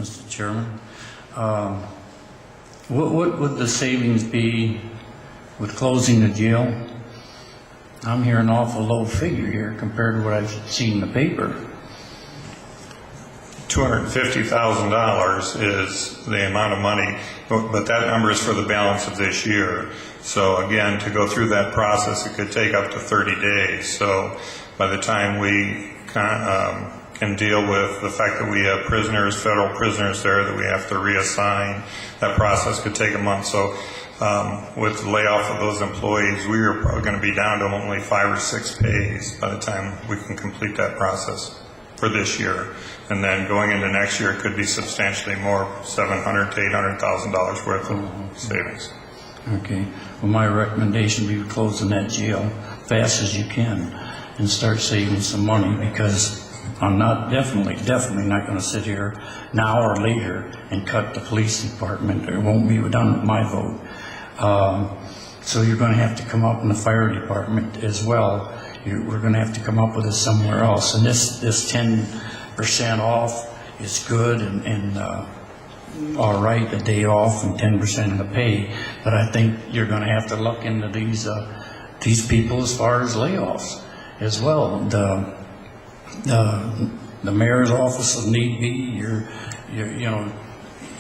Mr. Chairman. What would the savings be with closing the jail? I'm hearing an awful low figure here compared to what I've seen in the paper. $250,000 is the amount of money, but that number is for the balance of this year. So again, to go through that process, it could take up to 30 days. So by the time we can deal with the fact that we have prisoners, federal prisoners there that we have to reassign, that process could take a month. So with the layoff of those employees, we are probably going to be down to only 5 or 6 pays by the time we can complete that process for this year. And then going into next year, it could be substantially more, $700,000 to $800,000 worth of savings. Okay. Well, my recommendation would be closing that jail fast as you can and start saving some money, because I'm not definitely not going to sit here now or later and cut the police department. It won't be done with my vote. So you're going to have to come up in the fire department as well. We're going to have to come up with it somewhere else. And this 10% off is good and all right, a day off and 10% of the pay. But I think you're going to have to look into these people as far as layoffs as well. The mayor's office, if need be,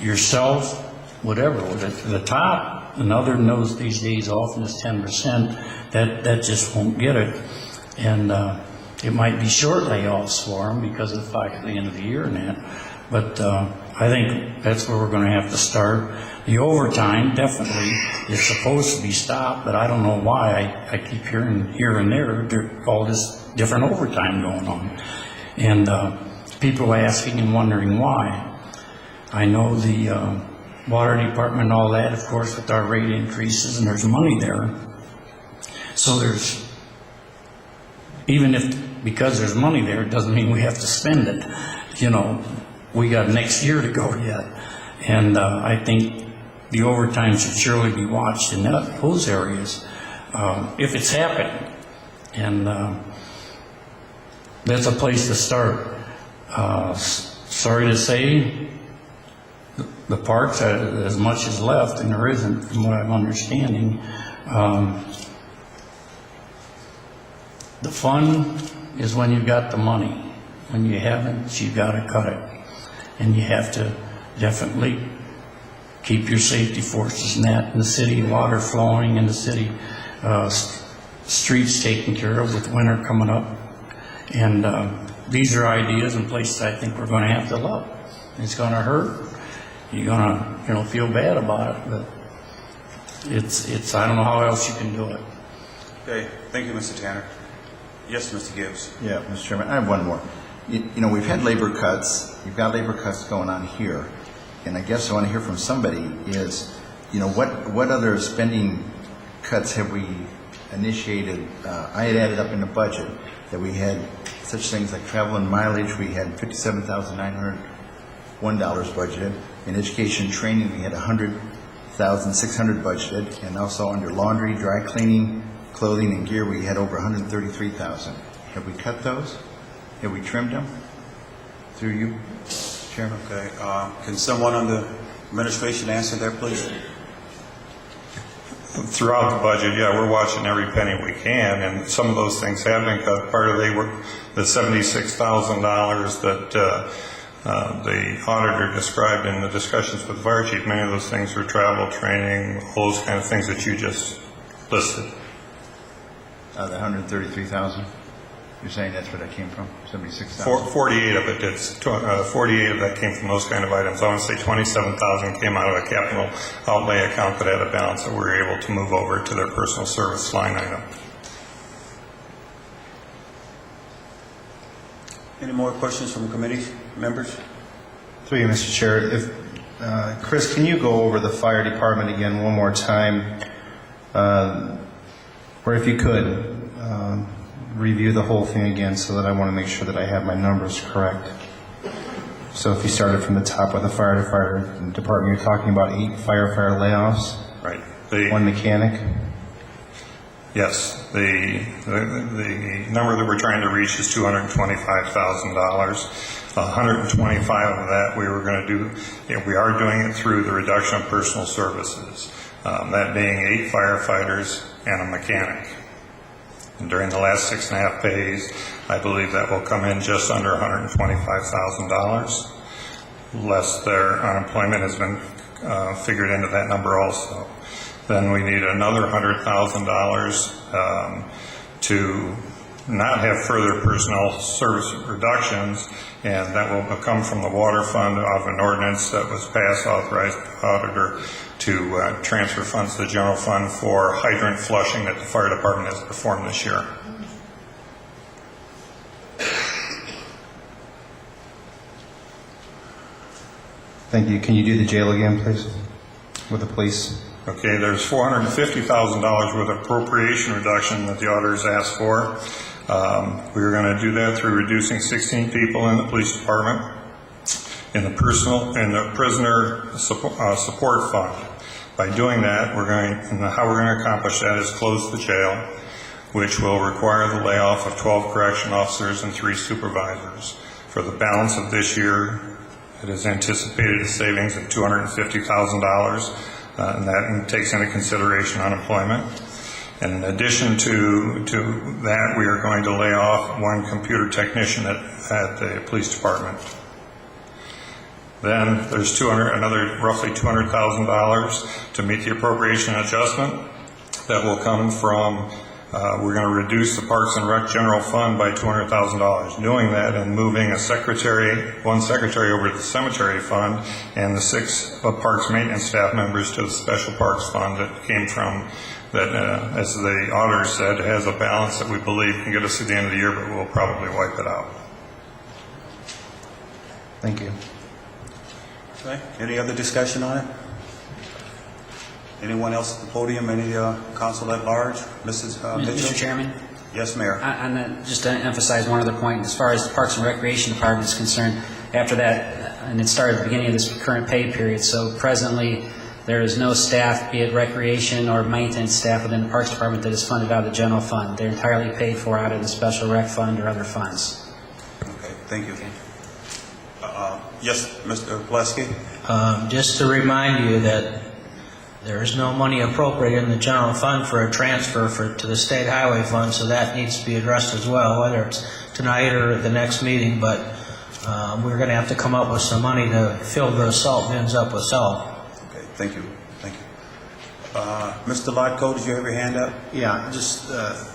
yourself, whatever. The top, another knows these days off and it's 10%. That just won't get it. And it might be short layoffs for them because of the fact at the end of the year and that. But I think that's where we're going to have to start. The overtime definitely is supposed to be stopped, but I don't know why. I keep hearing here and there all this different overtime going on. And people asking and wondering why. I know the water department and all that, of course, with our rate increases, and there's money there. So there's, even if, because there's money there, it doesn't mean we have to spend it. We got next year to go yet. And I think the overtime should surely be watched in those areas if it's happening. And that's a place to start. Sorry to say, the parks, as much is left, and there isn't, from what I'm understanding. The fun is when you've got the money. When you haven't, you've got to cut it. And you have to definitely keep your safety forces in that, in the city, water flowing in the city, streets taken care of with winter coming up. And these are ideas and places I think we're going to have to look. It's going to hurt. You're going to feel bad about it, but it's I don't know how else you can do it. Okay, thank you, Mr. Tanner. Yes, Mr. Gibbs. Yeah, Mr. Chairman, I have one more. We've had labor cuts. We've got labor cuts going on here, and I guess I want to hear from somebody is, what other spending cuts have we initiated? I had added up in the budget that we had such things like travel and mileage. We had $57,901 budgeted. In education and training, we had $100,600 budgeted, and also under laundry, dry cleaning, clothing, and gear, we had over $133,000. Have we cut those? Have we trimmed them? Through you, Chairman? Okay, can someone on the administration answer that, please? Throughout the budget, yeah, we're watching every penny we can, and some of those things have been cut. Part of the $76,000 that the auditor described in the discussions with the fire chief. Many of those things were travel, training, all those kind of things that you just listed. The $133,000. You're saying that's where that came from? 76,000. 48 of it did. 48 of that came from those kind of items. I want to say 27,000 came out of a capital outlay account that had a balance that we were able to move over to their personal service line item. Any more questions from committee members? Through you, Mr. Chair. If Chris, can you go over the fire department again one more time, or if you could review the whole thing again, so that I want to make sure that I have my numbers correct. So if you started from the top with the fire department, you're talking about 8 firefighter layoffs, Right. 1 mechanic. Yes, the number that we're trying to reach is $225,000. 125 of that we were going to do, we are doing it through the reduction of personal services, that being 8 firefighters and a mechanic. And during the last 6.5 days, I believe that will come in just under $125,000, less their unemployment has been figured into that number also. Then we need another $100,000 to not have further personnel service reductions, and that will come from the water fund of an ordinance that was passed, authorized by the auditor to transfer funds to the general fund for hydrant flushing that the fire department has performed this year. Thank you. Can you do the jail again, please, with the police? Okay, there's $450,000 worth of appropriation reduction that the auditors asked for. We were going to do that through reducing 16 people in the police department, in the prisoner support fund. By doing that, how we're going to accomplish that is close the jail, which will require the layoff of 12 correction officers and 3 supervisors. For the balance of this year, it is anticipated a savings of $250,000. And that takes into consideration unemployment. And in addition to that, we are going to lay off 1 computer technician at the police department. Then there's another roughly $200,000 to meet the appropriation adjustment. That will come from, we're going to reduce the Parks and Rec General Fund by $200,000. Doing that and moving one secretary over to the Cemetery Fund, and the 6 Parks Maintenance staff members to the Special Parks Fund that came from, as the auditor said, has a balance that we believe can get us to the end of the year, but we'll probably wipe it out. Thank you. Okay. Any other discussion on it? Anyone else at the podium? Any council at large? Mrs. Mitchell? Mr. Chairman, Yes, Mayor. just to emphasize one other point, as far as the Parks and Recreation Department is concerned, after that, and it started at the beginning of this current pay period, so presently there is no staff, be it recreation or maintenance staff within the Parks Department, that is funded out of the general fund. They're entirely paid for out of the Special Rec Fund or other funds. Okay, thank you. Yes, Mr. Plesky? Just to remind you that there is no money appropriated in the general fund for a transfer to the state highway fund, so that needs to be addressed as well, whether it's tonight or at the next meeting. But we're going to have to come up with some money to fill the salt bins up with salt. Okay, thank you. Thank you. Mr. Lotco, did you have your hand up? Yeah, just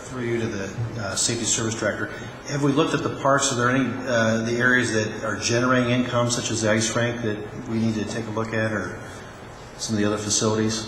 through you to the Safety Service Director. Have we looked at the parks? Are there any the areas that are generating income, such as the ice rink, that we need to take a look at, or some of the other facilities?